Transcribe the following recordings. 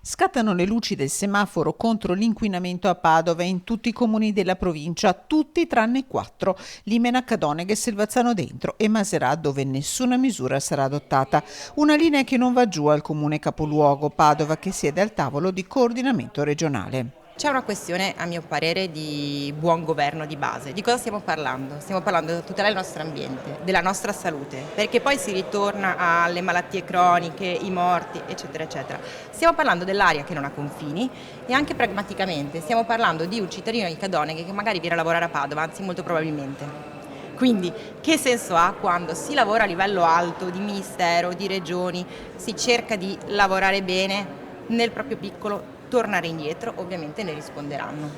Scattano le luci del semaforo contro l'inquinamento a Padova e in tutti i comuni della provincia, tutti tranne 4, Limena, Cadoneghe, Selvazzano Dentro e Maserà, dove nessuna misura sarà adottata. Una linea che non va giù al comune capoluogo, Padova, che siede al tavolo di coordinamento regionale. C'è una questione, a mio parere, di buon governo di base. Di cosa stiamo parlando? Stiamo parlando di tutelare il nostro ambiente, della nostra salute, perché poi si ritorna alle malattie croniche, i morti, eccetera, eccetera. Stiamo parlando dell'aria che non ha confini e anche pragmaticamente stiamo parlando di un cittadino di Cadoneghe che magari viene a lavorare a Padova, anzi molto probabilmente. Quindi che senso ha quando si lavora a livello alto di ministero, di regioni, si cerca di lavorare bene nel proprio piccolo, tornare indietro, ovviamente ne risponderanno.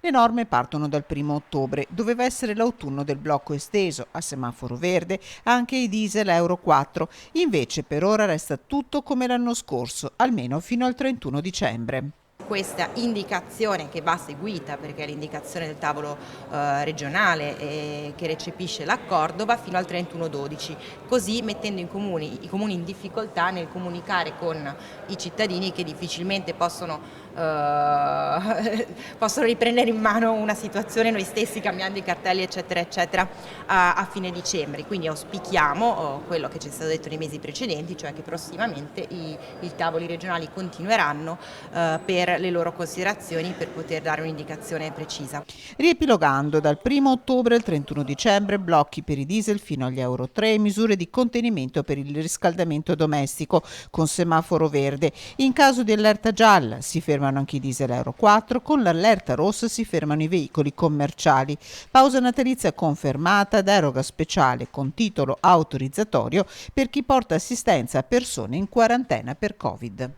Le norme partono dal 1° ottobre. Doveva essere l'autunno del blocco esteso, a semaforo verde, anche i diesel Euro 4. Invece per ora resta tutto come l'anno scorso, almeno fino al 31 dicembre. Questa indicazione, che va seguita perché è l'indicazione del tavolo regionale che recepisce l'accordo, va fino al 31/12, così mettendo i comuni in difficoltà nel comunicare con i cittadini che difficilmente possono riprendere in mano una situazione noi stessi cambiando i cartelli eccetera eccetera a fine dicembre. Quindi auspichiamo quello che ci è stato detto nei mesi precedenti, cioè che prossimamente i tavoli regionali continueranno per le loro considerazioni, per poter dare un'indicazione precisa. Riepilogando, dal 1° ottobre al 31 dicembre, blocchi per i diesel fino agli Euro 3 e misure di contenimento per il riscaldamento domestico con semaforo verde. In caso di allerta gialla si fermano anche i diesel Euro 4, con l'allerta rossa si fermano i veicoli commerciali. Pausa natalizia confermata, deroga speciale con titolo autorizzatorio per chi porta assistenza a persone in quarantena per Covid.